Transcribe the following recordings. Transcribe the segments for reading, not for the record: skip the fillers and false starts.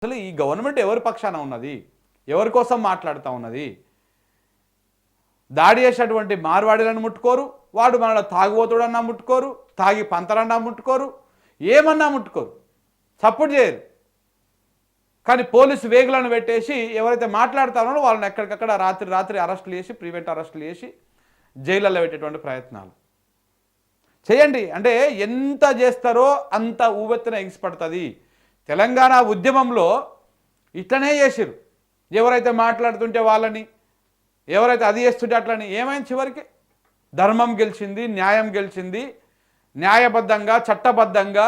అసలు ఈ గవర్నమెంట్ ఎవరి పక్షాన ఉన్నది? ఎవరి కోసం మాట్లాడుతూ ఉన్నది? దాడి చేసేటువంటి మార్వాడీలను ముట్టుకోరు, వాడు మనలో తాగుబోతుడన్నా ముట్టుకోరు, తాగి పంతలన్నా ముట్టుకోరు, ఏమన్నా ముట్టుకోరు, సపోర్ట్ చేయరు. కానీ పోలీసు వేగులను పెట్టేసి ఎవరైతే మాట్లాడుతారో వాళ్ళని ఎక్కడికక్కడ రాత్రి అరెస్టులు చేసి, ప్రివెంట్ అరెస్టులు చేసి జైళ్ళల్లో పెట్టేటువంటి ప్రయత్నాలు చేయండి. అంటే ఎంత చేస్తారో అంత ఊవెత్తున ఎగిసిపడుతుంది. తెలంగాణ ఉద్యమంలో ఇట్లనే చేసిరు. ఎవరైతే మాట్లాడుతుంటే వాళ్ళని, ఎవరైతే అది చేస్తుంటే అట్లని. ఏమైంది? చివరికి ధర్మం గెలిచింది, న్యాయం గెలిచింది. న్యాయబద్ధంగా, చట్టబద్ధంగా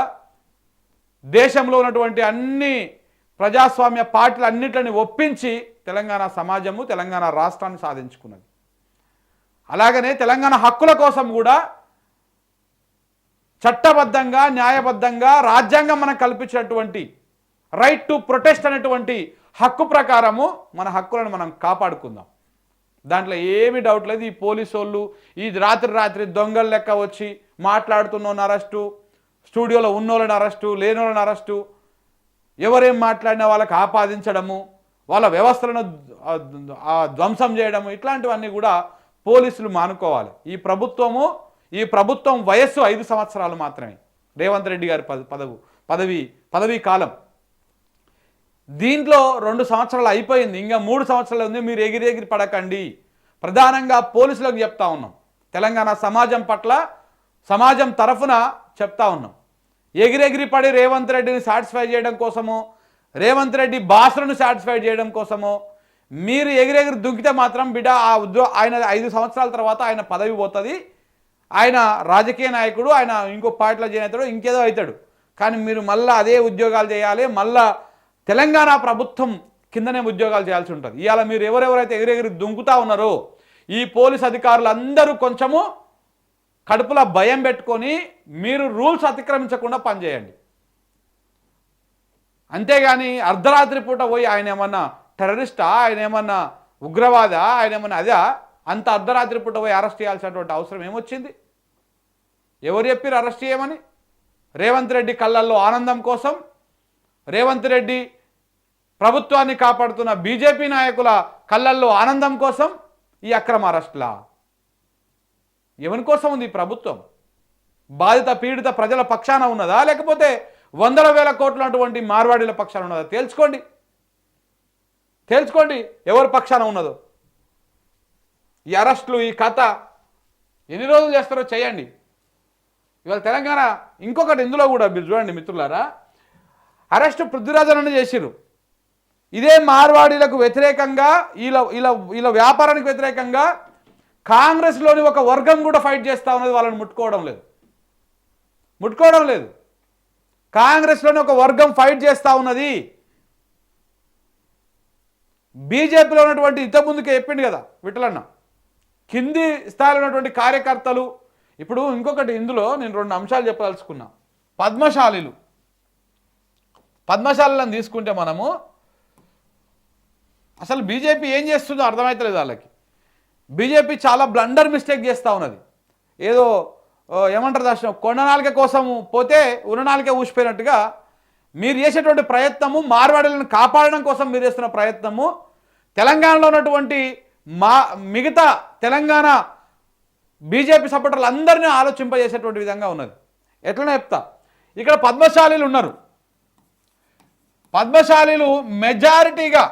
దేశంలో ఉన్నటువంటి అన్ని ప్రజాస్వామ్య పార్టీలు అన్నిటిని ఒప్పించి తెలంగాణ సమాజము, తెలంగాణ రాష్ట్రాన్ని సాధించుకున్నది. అలాగనే తెలంగాణ హక్కుల కోసం కూడా చట్టబద్ధంగా, న్యాయబద్ధంగా రాజ్యాంగం మనకు కల్పించినటువంటి రైట్ టు ప్రొటెస్ట్ అనేటువంటి హక్కు ప్రకారము మన హక్కులను మనం కాపాడుకుందాం. దాంట్లో ఏమీ డౌట్ లేదు. ఈ పోలీసు వాళ్ళు ఈ రాత్రి దొంగల లెక్క వచ్చి మాట్లాడుతున్న అరెస్టు, స్టూడియోలో ఉన్నోళ్ళని అరెస్టు, లేనోళ్ళని అరెస్టు, ఎవరేం మాట్లాడినా వాళ్ళకి ఆపాదించడము, వాళ్ళ వ్యవస్థలను ధ్వంసం చేయడము, ఇట్లాంటివన్నీ కూడా పోలీసులు మానుకోవాలి. ఈ ప్రభుత్వం వయస్సు 5 సంవత్సరాలు మాత్రమే. రేవంత్ రెడ్డి గారి పదవీ కాలం దీంట్లో 2 సంవత్సరాలు అయిపోయింది. ఇంకా 3 సంవత్సరాలు ఉంది. మీరు ఎగిరి పడకండి. ప్రధానంగా పోలీసులకు చెప్తా ఉన్నాం, తెలంగాణ సమాజం పట్ల, సమాజం తరఫున చెప్తా ఉన్నాం. ఎగిరి పడి రేవంత్ రెడ్డిని సాటిస్ఫై చేయడం కోసమో, రేవంత్ రెడ్డి బాసులను సాటిస్ఫై చేయడం కోసమో మీరు ఎగిరి దుంకితే మాత్రం బిడ్డ ఆయన 5 సంవత్సరాల తర్వాత ఆయన పదవి పోతుంది. ఆయన రాజకీయ నాయకుడు, ఆయన ఇంకో పార్టీలో జాయిన్ అవుతాడు, ఇంకేదో అవుతాడు. కానీ మీరు మళ్ళీ అదే ఉద్యోగాలు చేయాలి, మళ్ళా తెలంగాణ ప్రభుత్వం కిందనే ఉద్యోగాలు చేయాల్సి ఉంటుంది. ఇవాళ మీరు ఎవరెవరైతే ఎగిరి దుంకుతా ఉన్నారో ఈ పోలీస్ అధికారులు అందరూ కొంచెము కడుపులో భయం పెట్టుకొని మీరు రూల్స్ అతిక్రమించకుండా పనిచేయండి. అంతేగాని అర్ధరాత్రి పూట పోయి ఆయన ఏమన్నా టెర్రరిస్టా, ఆయన ఏమన్నా ఉగ్రవాద, ఆయన ఏమన్నా అదే అంత అర్ధరాత్రి పూట పోయి అరెస్ట్ చేయాల్సినటువంటి అవసరం ఏమొచ్చింది? ఎవరు చెప్పారు అరెస్ట్ చేయమని? రేవంత్ రెడ్డి కళ్ళల్లో ఆనందం కోసం, రేవంత్ రెడ్డి ప్రభుత్వాన్ని కాపాడుతున్న బీజేపీ నాయకుల కళ్ళల్లో ఆనందం కోసం ఈ అక్రమ అరెస్టులా? ఎవరి కోసం ఉంది ఈ ప్రభుత్వం? బాధిత పీడిత ప్రజల పక్షాన ఉన్నదా, లేకపోతే వందల వేల కోట్ల అటువంటి మార్వాడీల పక్షాన ఉన్నదా? తేల్చుకోండి ఎవరి పక్షాన ఉన్నదో. ఈ అరెస్టులు, ఈ కథ ఎన్ని రోజులు చేస్తారో చేయండి. ఇవాళ తెలంగాణ ఇంకొకటి ఇందులో కూడా మీరు చూడండి మిత్రులారా, అరెస్టు పృథ్వీరాజన్ చేసిరు. ఇదే మార్వాడీలకు వ్యతిరేకంగా, వీళ్ళ వ్యాపారానికి వ్యతిరేకంగా కాంగ్రెస్లోని ఒక వర్గం కూడా ఫైట్ చేస్తూ ఉన్నది. వాళ్ళని ముట్టుకోవడం లేదు. కాంగ్రెస్లోని ఒక వర్గం ఫైట్ చేస్తూ ఉన్నది. బీజేపీలో ఉన్నటువంటి ఇంతకుముందుకే చెప్పిండు కదా విఠలన్న, కింది స్థాయిలో ఉన్నటువంటి కార్యకర్తలు. ఇప్పుడు ఇంకొకటి ఇందులో నేను 2 అంశాలు చెప్పదలుచుకున్నా. పద్మశాలను తీసుకుంటే మనము అసలు బీజేపీ ఏం చేస్తుందో అర్థమవుతలేదు వాళ్ళకి. బీజేపీ చాలా బ్లండర్ మిస్టేక్ చేస్తూ ఉన్నది. ఏదో ఏమంటారు దర్శనం, కొండనాలిక కోసం పోతే ఉన్ననాలికే ఊసిపోయినట్టుగా మీరు చేసేటువంటి ప్రయత్నము, మార్వాడీలను కాపాడడం కోసం మీరు చేస్తున్న ప్రయత్నము తెలంగాణలో ఉన్నటువంటి మిగతా తెలంగాణ బీజేపీ సపోర్టర్లు అందరినీ ఆలోచింపజేసేటువంటి విధంగా ఉన్నది. ఎట్లనే చెప్తా, ఇక్కడ పద్మశాలీలు ఉన్నారు. పద్మశాలీలు మెజారిటీగా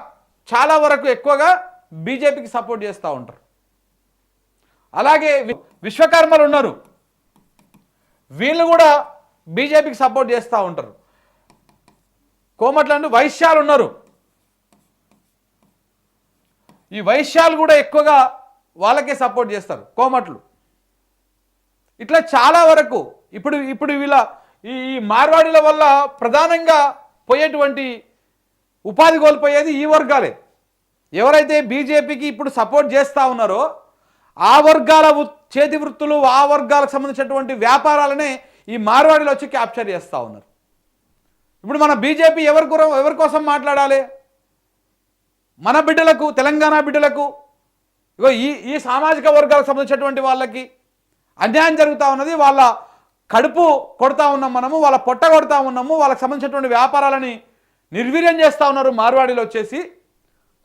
చాలా వరకు ఎక్కువగా బీజేపీకి సపోర్ట్ చేస్తూ ఉంటారు. అలాగే విశ్వకర్మలు ఉన్నారు, వీళ్ళు కూడా బీజేపీకి సపోర్ట్ చేస్తూ ఉంటారు. కోమట్లందు వైశ్యాలు ఉన్నారు, ఈ వైశ్యాలు కూడా ఎక్కువగా వాళ్ళకే సపోర్ట్ చేస్తారు, కోమట్లు. ఇట్లా చాలా వరకు ఇప్పుడు వీళ్ళ ఈ మార్వాడీల వల్ల ప్రధానంగా పోయేటువంటి ఉపాధి కోల్పోయేది ఈ వర్గాలే. ఎవరైతే బీజేపీకి ఇప్పుడు సపోర్ట్ చేస్తూ ఉన్నారో ఆ వర్గాల చేతి వృత్తులు, ఆ వర్గాలకు సంబంధించినటువంటి వ్యాపారాలనే ఈ మార్వాడీలు వచ్చి క్యాప్చర్ చేస్తూ ఉన్నారు. ఇప్పుడు మన బీజేపీ ఎవరి కోసం మాట్లాడాలి? మన బిడ్డలకు, తెలంగాణ బిడ్డలకు, ఇగో ఈ సామాజిక వర్గాలకు సంబంధించినటువంటి వాళ్ళకి అన్యాయం జరుగుతూ ఉన్నది. వాళ్ళ కడుపు కొడతా ఉన్నాం మనము, వాళ్ళ పొట్ట కొడతా ఉన్నాము, వాళ్ళకి సంబంధించినటువంటి వ్యాపారాలని నిర్వీర్యం చేస్తూ ఉన్నారు మార్వాడీలో వచ్చేసి.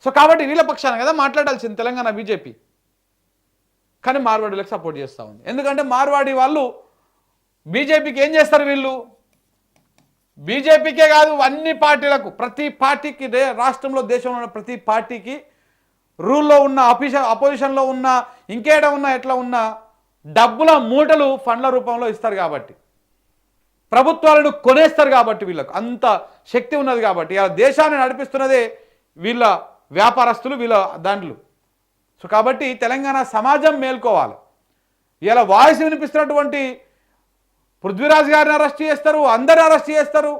సో కాబట్టి వీళ్ళ పక్షాన కదా మాట్లాడాల్సింది తెలంగాణ బీజేపీ. కానీ మార్వాడీలకు సపోర్ట్ చేస్తూ ఉంది. ఎందుకంటే మార్వాడి వాళ్ళు బీజేపీకి ఏం చేస్తారు, వీళ్ళు బీజేపీకే కాదు అన్ని పార్టీలకు, ప్రతి పార్టీకి రాష్ట్రంలో దేశంలో ఉన్న ప్రతి పార్టీకి రూల్లో ఉన్న అపోజిషన్లో ఉన్న ఇంకేడ ఉన్న ఎట్లా ఉన్న డబ్బుల మూటలు ఫండ్ల రూపంలో ఇస్తారు కాబట్టి, ప్రభుత్వాలను కొనేస్తారు కాబట్టి, వీళ్ళకు అంత శక్తి ఉన్నది కాబట్టి ఆ దేశాన్ని నడిపిస్తున్నదే వీళ్ళ వ్యాపారస్తులు, వీళ్ళ దాంట్లో. సో కాబట్టి తెలంగాణ సమాజం మేల్కోవాలి. ఇలా వాయిస్ వినిపిస్తున్నటువంటి పృథ్వీరాజ్ గారిని అరెస్ట్ చేస్తారు, అందరిని అరెస్ట్ చేస్తారు.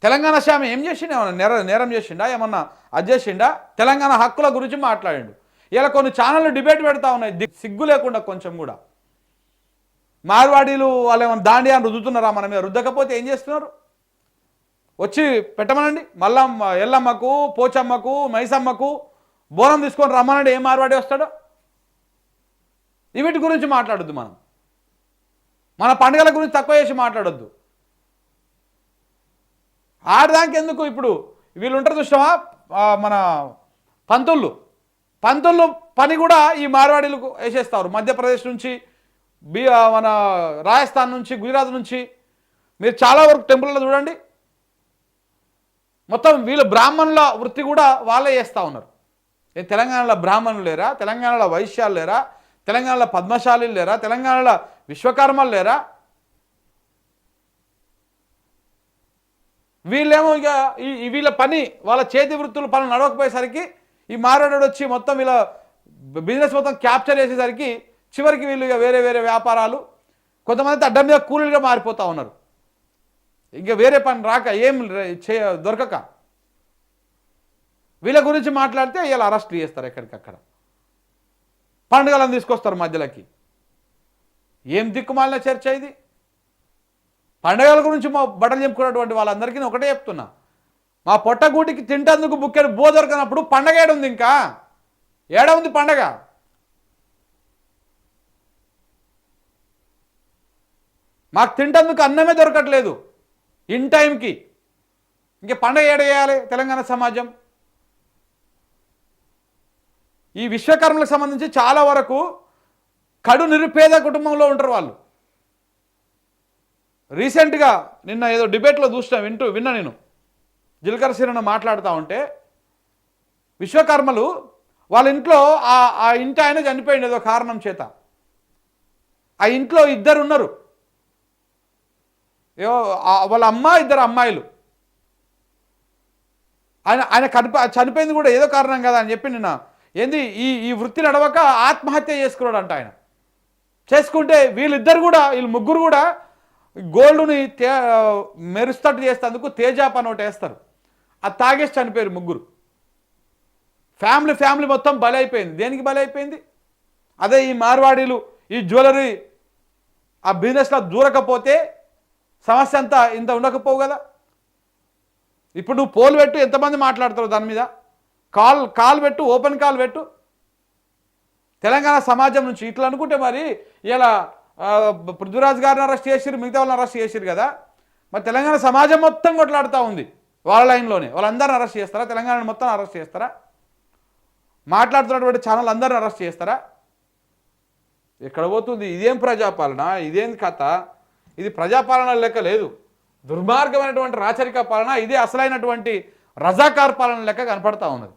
తెలంగాణ శ్యామ ఏం చేసిండు, ఏమన్నా నేరం చేసిండా, ఏమన్నా అది చేసిండా? తెలంగాణ హక్కుల గురించి మాట్లాడిండు. ఇలా కొన్ని ఛానళ్ళు డిబేట్ పెడతా ఉన్నాయి సిగ్గు లేకుండా కొంచెం కూడా. మార్వాడీలు వాళ్ళు ఏమన్నా దాండి అని రుద్దుతున్నారా మన మీద? రుద్దకపోతే ఏం చేస్తున్నారు? వచ్చి పెట్టమనండి. మల్లమ్మ, ఎల్లమ్మకు, పోచమ్మకు, మైసమ్మకు బోనం తీసుకొని రమ్మనండి. ఏం మార్వాడి వస్తాడో? వీటి గురించి మాట్లాడొద్దు. మన పండుగల గురించి తక్కువ చేసి మాట్లాడొద్దు. ఆడదానికి ఎందుకు? ఇప్పుడు వీళ్ళు ఉంటారు చూసినావా, మన పంతుళ్ళు పని కూడా ఈ మార్వాడీలకు వేసేస్తారు. మధ్యప్రదేశ్ నుంచి, మన రాజస్థాన్ నుంచి, గుజరాత్ నుంచి మీరు చాలా వరకు టెంపుల్లో చూడండి, మొత్తం వీళ్ళు బ్రాహ్మణుల వృత్తి కూడా వాళ్ళే చేస్తూ ఉన్నారు. తెలంగాణలో బ్రాహ్మణులు లేరా? తెలంగాణలో వైశ్యాలు లేరా? తెలంగాణలో పద్మశాలీలు లేరా? తెలంగాణలో విశ్వకర్మలు లేరా? వీళ్ళేమో ఇక వీళ్ళ పని, వాళ్ళ చేతి వృత్తుల పనులు నడవకపోయేసరికి ఈ మార్వాడు వచ్చి మొత్తం వీళ్ళ బిజినెస్ మొత్తం క్యాప్చర్ చేసేసరికి చివరికి వీళ్ళు ఇక వేరే వేరే వ్యాపారాలు, కొంతమంది అడ్డం మీద కూలీలుగా మారిపోతూ ఉన్నారు. ఇంకా వేరే పని రాక, ఏం దొరకక వీళ్ళ గురించి మాట్లాడితే ఇలా అరెస్ట్ చేస్తారు. ఎక్కడికక్కడ పండుగలను తీసుకొస్తారు మధ్యలోకి. ఏం దిక్కుమాలిన చర్చ ఇది? పండుగల గురించి మా బట్టలు చెప్పుకున్నటువంటి వాళ్ళందరికీ ఒకటే చెప్తున్నా, మా పొట్టగూటికి తింటందుకు బుక్కెడు బో దొరకనప్పుడు పండగ ఏడుంది? ఇంకా ఏడ ఉంది పండగ? మాకు తింటందుకు అన్నమే దొరకట్లేదు ఇన్ టైంకి, ఇంకే పండగ ఏడేయాలి తెలంగాణ సమాజం? ఈ విశ్వకర్మలకు సంబంధించి చాలా వరకు కడు నిరుపేద కుటుంబంలో ఉంటారు వాళ్ళు. రీసెంట్గా నిన్న ఏదో డిబేట్లో విన్నా నేను, జిల్కర్ శ్రీరణ మాట్లాడుతూ ఉంటే, విశ్వకర్మలు వాళ్ళ ఇంట్లో ఆ ఇంటి ఆయన చనిపోయింది ఏదో కారణం చేత. ఆ ఇంట్లో ఇద్దరు ఉన్నారు, వాళ్ళ అమ్మ, ఇద్దరు అమ్మాయిలు. ఆయన చనిపోయింది కూడా ఏదో కారణం కదా అని చెప్పి నిన్న ఏంది ఈ వృత్తి నడవక ఆత్మహత్య చేసుకున్నాడు అంట. ఆయన చేసుకుంటే వీళ్ళు ముగ్గురు కూడా గోల్డ్ని మెరుస్తట్టు చేసేందుకు తేజాప్ అని ఒకటి వేస్తారు, అది తాగేసి చనిపోయారు ముగ్గురు. ఫ్యామిలీ మొత్తం బలైపోయింది. దేనికి బలైపోయింది? అదే ఈ మార్వాడీలు ఈ జ్యువెలరీ ఆ బిజినెస్లో దూరకపోతే సమస్య అంతా ఇంత ఉండకపోవు కదా. ఇప్పుడు నువ్వు పోల్ పెట్టు, ఎంతమంది మాట్లాడతారు దాని మీద? కాల్ పెట్టు, ఓపెన్ కాల్ పెట్టు. తెలంగాణ సమాజం నుంచి ఇట్లా అనుకుంటే మరి ఇలా పృథ్వీరాజ్ గారిని అరెస్ట్ చేసిరు, మిగతా వాళ్ళని అరెస్ట్ చేసిరు కదా, మరి తెలంగాణ సమాజం మొత్తం కొట్లాడుతూ ఉంది వాళ్ళ లైన్లోనే. వాళ్ళందరిని అరెస్ట్ చేస్తారా? తెలంగాణ మొత్తం అరెస్ట్ చేస్తారా? మాట్లాడుతున్నటువంటి ఛానల్ అందరిని అరెస్ట్ చేస్తారా? ఎక్కడ పోతుంది? ఇదేం ప్రజాపాలన? ఇదేం కథ? ఇది ప్రజాపాలన లెక్క లేదు, దుర్మార్గమైనటువంటి రాచరిక పాలన. ఇదే అసలైనటువంటి రజాకార్ పాలన లెక్క కనపడతా ఉన్నది.